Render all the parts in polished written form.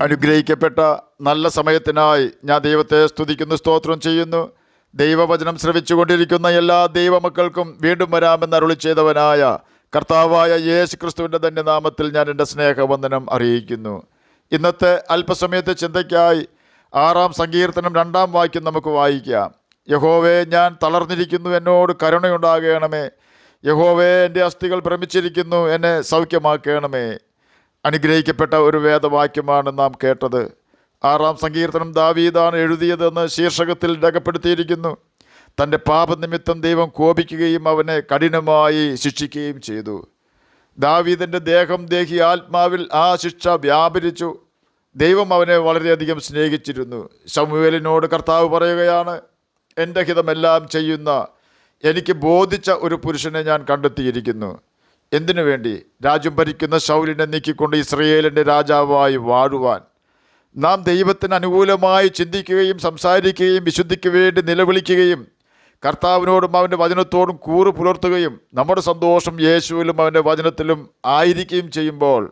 അനുഗ്രഹിക്കപ്പെട്ട നല്ല സമയത്തിനായി ഞാൻ ദൈവത്തെ സ്തുതിക്കുന്നു, സ്തോത്രം ചെയ്യുന്നു. ദൈവവചനം ശ്രവിച്ചുകൊണ്ടിരിക്കുന്ന എല്ലാ ദൈവമക്കൾക്കും വീണ്ടും വരാമെന്ന് അരുളി ചെയ്തവനായ കർത്താവായ യേശു ക്രിസ്തുവിൻ്റെ തന്നെ നാമത്തിൽ ഞാൻ എൻ്റെ സ്നേഹവന്ദനം അറിയിക്കുന്നു. ഇന്നത്തെ അല്പസമയത്തെ ചിന്തയ്ക്കായി 6-ാം സങ്കീർത്തനം 2-ാം വാക്യം നമുക്ക് വായിക്കാം. യഹോവേ, ഞാൻ തളർന്നിരിക്കുന്നു, എന്നോട് കരുണയുണ്ടാകണമേ. യഹോവേ, എൻ്റെ അസ്ഥികൾ ഭ്രമിച്ചിരിക്കുന്നു, എന്നെ സൗഖ്യമാക്കണമേ. അനുഗ്രഹിക്കപ്പെട്ട ഒരു വേദവാക്യമാണ് നാം കേട്ടത്. 6-ാം സങ്കീർത്തനം ദാവീദാണ് എഴുതിയതെന്ന് ശീർഷകത്തിൽ രേഖപ്പെടുത്തിയിരിക്കുന്നു. തൻ്റെ പാപനിമിത്തം ദൈവം കോപിക്കുകയും അവനെ കഠിനമായി ശിക്ഷിക്കുകയും ചെയ്തു. ദാവീദിൻ്റെ ദേഹി ആത്മാവിൽ ആ ശിക്ഷ വ്യാപരിച്ചു. ദൈവം അവനെ വളരെയധികം സ്നേഹിച്ചിരുന്നു. ശമൂവേലിനോട് കർത്താവ് പറയുകയാണ്, എൻ്റെ ഹിതമെല്ലാം ചെയ്യുന്ന എനിക്ക് ബോധിച്ച ഒരു പുരുഷനെ ഞാൻ കണ്ടെത്തിയിരിക്കുന്നു. എന്തിനു വേണ്ടി? രാജ്യം ഭരിക്കുന്ന ശൗലിനെ നീക്കിക്കൊണ്ട് ഇസ്രയേലിൻ്റെ രാജാവായി വാഴുവാൻ. നാം ദൈവത്തിന് അനുകൂലമായി ചിന്തിക്കുകയും സംസാരിക്കുകയും വിശുദ്ധിക്ക് വേണ്ടി നിലവിളിക്കുകയും കർത്താവിനോടും അവൻ്റെ വചനത്തോടും കൂറ് പുലർത്തുകയും നമ്മുടെ സന്തോഷം യേശുവിലും അവൻ്റെ വചനത്തിലും ആയിരിക്കുകയും ചെയ്യുമ്പോൾ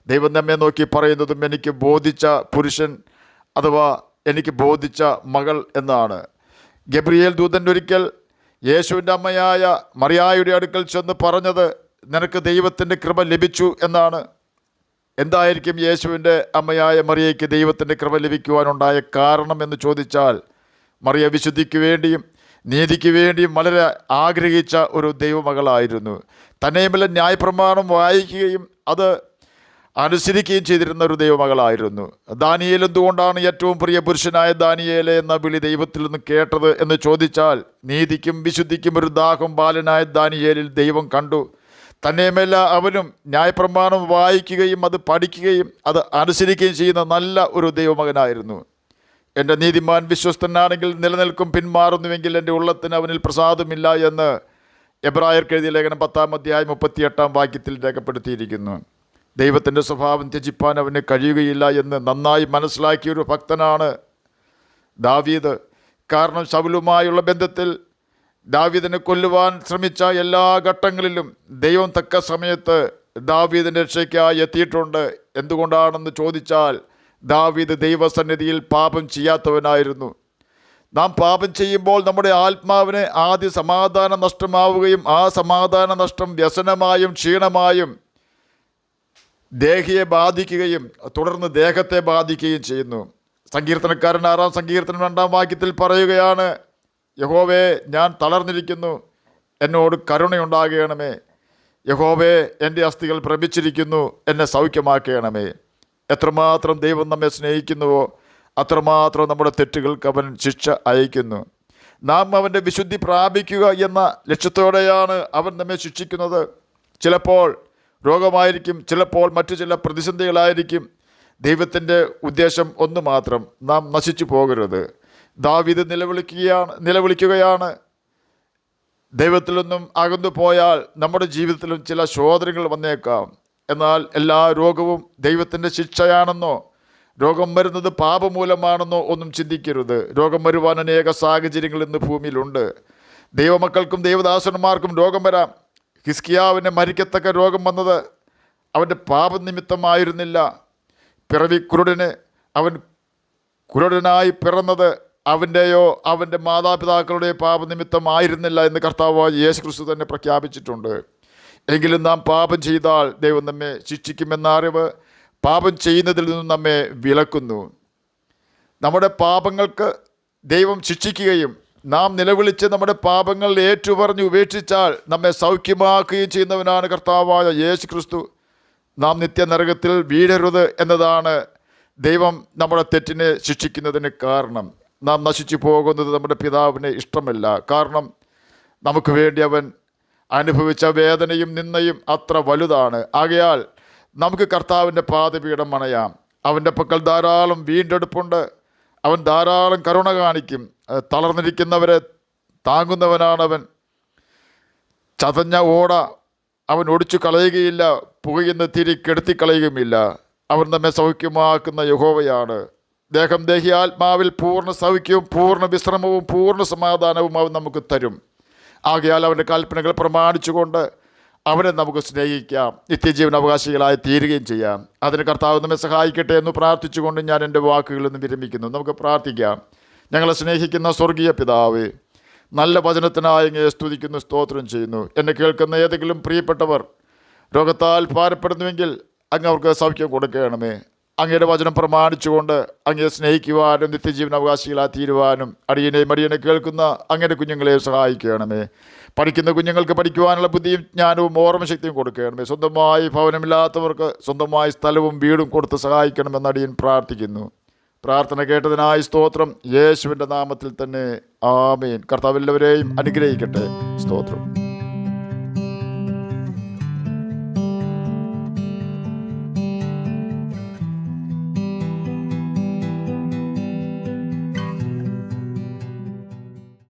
ദൈവം നമ്മെ നോക്കി പറയുന്നതും എനിക്ക് ബോധിച്ച പുരുഷൻ അഥവാ എനിക്ക് ബോധിച്ച മകൾ എന്നാണ്. ഗബ്രിയേൽ ദൂതൻ ഒരിക്കൽ യേശുവിൻ്റെ അമ്മയായ മറിയായുടെ അടുക്കൽ ചെന്ന് പറഞ്ഞത്, നിനക്ക് ദൈവത്തിൻ്റെ കൃപ ലഭിച്ചു എന്നാണ്. എന്തായിരിക്കും യേശുവിൻ്റെ അമ്മയായ മറിയയ്ക്ക് ദൈവത്തിൻ്റെ കൃപ ലഭിക്കുവാനുണ്ടായ കാരണം എന്ന് ചോദിച്ചാൽ, മറിയ വിശുദ്ധിക്ക് വേണ്ടിയും നീതിക്ക് വേണ്ടിയും വളരെ ആഗ്രഹിച്ച ഒരു ദൈവമകളായിരുന്നു. തന്നെയുമല്ല, ന്യായപ്രമാണം വായിക്കുകയും അത് അനുസരിക്കുകയും ചെയ്തിരുന്ന ഒരു ദൈവമകളായിരുന്നു. ദാനിയേൽ എന്തുകൊണ്ടാണ് ഏറ്റവും പ്രിയ പുരുഷനായ ദാനിയേലെ എന്ന വിളി ദൈവത്തിൽ നിന്ന് കേട്ടത് എന്ന് ചോദിച്ചാൽ, നീതിക്കും വിശുദ്ധിക്കും ഒരു ദാഹം ബാലനായ ദാനിയേലിൽ ദൈവം കണ്ടു. തന്നെയുമല്ല, അവനും ന്യായപ്രമാണം വായിക്കുകയും അത് പഠിക്കുകയും അത് അനുസരിക്കുകയും ചെയ്യുന്ന നല്ല ഒരു ദൈവമകനായിരുന്നു. എൻ്റെ നീതിമാൻ വിശ്വസ്തനാണെങ്കിൽ നിലനിൽക്കും, പിന്മാറുന്നുവെങ്കിൽ എൻ്റെ ഉള്ളത്തിന് അവനിൽ പ്രസാദമില്ല എന്ന് എബ്രായർക്ക് എഴുതിയ ലേഖനം 10-ാം അധ്യായം 38-ാം വാക്യത്തിൽ രേഖപ്പെടുത്തിയിരിക്കുന്നു. ദൈവത്തിൻ്റെ സ്വഭാവം ത്യജിപ്പാൻ അവന് കഴിയുകയില്ല എന്ന് നന്നായി മനസ്സിലാക്കിയൊരു ഭക്തനാണ് ദാവീദ്. കാരണം ശൗലുമായുള്ള ബന്ധത്തിൽ ദാവീദിനെ കൊല്ലുവാൻ ശ്രമിച്ച എല്ലാ ഘട്ടങ്ങളിലും ദൈവം തക്ക സമയത്ത് ദാവീദിൻ്റെ രക്ഷയ്ക്കായി എത്തിയിട്ടുണ്ട്. എന്തുകൊണ്ടാണെന്ന് ചോദിച്ചാൽ, ദാവീദ് ദൈവസന്നിധിയിൽ പാപം ചെയ്യാത്തവനായിരുന്നു. നാം പാപം ചെയ്യുമ്പോൾ നമ്മുടെ ആത്മാവിന് ആദ്യം സമാധാനം നഷ്ടമാവുകയും ആ സമാധാന നഷ്ടം വ്യസനമായും ക്ഷീണമായും ദേഹിയെ ബാധിക്കുകയും തുടർന്ന് ദേഹത്തെ ബാധിക്കുകയും ചെയ്യുന്നു. സങ്കീർത്തനക്കാരൻ 6-ാം സങ്കീർത്തനം 2-ാം വാക്യത്തിൽ പറയുകയാണ്, യഹോവേ, ഞാൻ തളർന്നിരിക്കുന്നു, എന്നോട് കരുണയുണ്ടാകണമേ. യഹോവേ, എൻ്റെ അസ്ഥികൾ ഭ്രമിച്ചിരിക്കുന്നു, എന്നെ സൗഖ്യമാക്കണമേ. എത്രമാത്രം ദൈവം നമ്മെ സ്നേഹിക്കുന്നുവോ അത്രമാത്രം നമ്മുടെ തെറ്റുകൾക്ക് അവൻ ശിക്ഷ അയക്കുന്നു. നാം അവൻ്റെ വിശുദ്ധി പ്രാപിക്കുക എന്ന ലക്ഷ്യത്തോടെയാണ് അവൻ നമ്മെ ശിക്ഷിക്കുന്നത്. ചിലപ്പോൾ രോഗമായിരിക്കും, ചിലപ്പോൾ മറ്റു ചില പ്രതിസന്ധികളായിരിക്കും. ദൈവത്തിൻ്റെ ഉദ്ദേശം ഒന്ന് മാത്രം, നാം നശിച്ചു പോകരുത്. ദാവീദ് നിലവിളിക്കുകയാണ്, ദൈവത്തിൽ നിന്നും അകന്നു പോയാൽ നമ്മുടെ ജീവിതത്തിലും ചില ശോധനകൾ വന്നേക്കാം. എന്നാൽ എല്ലാ രോഗവും ദൈവത്തിൻ്റെ ശിക്ഷയാണെന്നോ രോഗം വരുന്നത് പാപമൂലമാണെന്നോ ഒന്നും ചിന്തിക്കരുത്. രോഗം വരുവാൻ അനേക സാഹചര്യങ്ങൾ ഇന്ന് ഭൂമിയിലുണ്ട്. ദൈവമക്കൾക്കും ദൈവദാസന്മാർക്കും രോഗം വരാം. ഹിസ്കിയാവിന് മരിക്കത്തക്ക രോഗം വന്നത് അവൻ്റെ പാപനിമിത്തമായിരുന്നില്ല. പിറവി കുരുടന് അവൻ കുരുടനായി പിറന്നത് അവൻ്റെയോ അവൻ്റെ മാതാപിതാക്കളുടെയോ പാപനിമിത്തമായിരുന്നില്ല എന്ന് കർത്താവായ യേശു ക്രിസ്തു തന്നെ പ്രഖ്യാപിച്ചിട്ടുണ്ട്. എങ്കിലും നാം പാപം ചെയ്താൽ ദൈവം നമ്മെ ശിക്ഷിക്കുമെന്ന അറിവ് പാപം ചെയ്യുന്നതിൽ നിന്നും നമ്മെ വിലക്കുന്നു. നമ്മുടെ പാപങ്ങൾക്ക് ദൈവം ശിക്ഷിക്കുകയും നാം നിലവിളിച്ച് നമ്മുടെ പാപങ്ങൾ ഏറ്റുപറഞ്ഞ് ഉപേക്ഷിച്ചാൽ നമ്മെ സൗഖ്യമാക്കുകയും ചെയ്യുന്നവനാണ് കർത്താവായ യേശു ക്രിസ്തു. നാം നിത്യനരകത്തിൽ വീഴരുത് എന്നതാണ് ദൈവം നമ്മുടെ തെറ്റിനെ ശിക്ഷിക്കുന്നതിന് കാരണം. നാം നശിച്ചു പോകുന്നത് നമ്മുടെ പിതാവിന് ഇഷ്ടമല്ല. കാരണം നമുക്ക് വേണ്ടി അവൻ അനുഭവിച്ച വേദനയും നിന്ദയും അത്ര വലുതാണ്. ആകയാൽ നമുക്ക് കർത്താവിൻ്റെ പാദപീഠം അണയാം. അവൻ്റെ പക്കൽ ധാരാളം വീണ്ടെടുപ്പുണ്ട്. അവൻ ധാരാളം കരുണ കാണിക്കും. തളർന്നിരിക്കുന്നവരെ താങ്ങുന്നവനാണവൻ. ചതഞ്ഞ ഓട അവൻ ഒടിച്ചു കളയുകയില്ല, പുകയുന്ന തിരി കെടുത്തിക്കളയുകയുമില്ല. അവൻ നമ്മെ സൗഖ്യമാക്കുന്ന യഹോവയാണ്. ദേഹി ആത്മാവിൽ പൂർണ്ണ സൗഖ്യവും പൂർണ്ണ വിശ്രമവും പൂർണ്ണ സമാധാനവും അവൻ നമുക്ക് തരും. ആകയാൽ അവൻ്റെ കൽപ്പനകൾ പ്രമാണിച്ചുകൊണ്ട് അവനെ നമുക്ക് സ്നേഹിക്കാം, നിത്യജീവൻ അവകാശികളായി തീരുകയും ചെയ്യാം. അതിന് കർത്താവ് നമ്മെ സഹായിക്കട്ടെ എന്ന് പ്രാർത്ഥിച്ചുകൊണ്ട് ഞാൻ എൻ്റെ വാക്കുകളിൽ നിന്ന് വിരമിക്കുന്നു. നമുക്ക് പ്രാർത്ഥിക്കാം. ഞങ്ങളെ സ്നേഹിക്കുന്ന സ്വർഗീയ പിതാവേ, നല്ല വചനത്തിനായി അങ്ങയെ സ്തുതിക്കുന്നു, സ്തോത്രം ചെയ്യുന്നു. എന്നെ കേൾക്കുന്ന ഏതെങ്കിലും പ്രിയപ്പെട്ടവർ രോഗത്താൽ ഭാരപ്പെടുന്നുവെങ്കിൽ അങ്ങ് അവർക്ക് സൗഖ്യം കൊടുക്കണമേ. അങ്ങയുടെ വചനം പ്രമാണിച്ചുകൊണ്ട് അങ്ങയെ സ്നേഹിക്കുവാനും നിത്യജീവൻ അവകാശികളായി തീരുവാനും അടിയനെ കേൾക്കുന്ന അങ്ങയുടെ കുഞ്ഞുങ്ങളെ സഹായിക്കണമേ. പഠിക്കുന്ന കുഞ്ഞുങ്ങൾക്ക് പഠിക്കുവാനുള്ള ബുദ്ധിയും ജ്ഞാനവും ഓർമ്മശക്തിയും കൊടുക്കണമേ. സ്വന്തമായി ഭവനമില്ലാത്തവർക്ക് സ്വന്തമായി സ്ഥലവും വീടും കൊടുത്ത് സഹായിക്കണമെന്ന് അടിയൻ പ്രാർത്ഥിക്കുന്നു. പ്രാർത്ഥന കേട്ടതിനായി സ്തോത്രം. യേശുവിൻ്റെ നാമത്തിൽ തന്നെ ആമേൻ. കർത്താവ് എല്ലാവരെയും അനുഗ്രഹിക്കട്ടെ. സ്തോത്രം.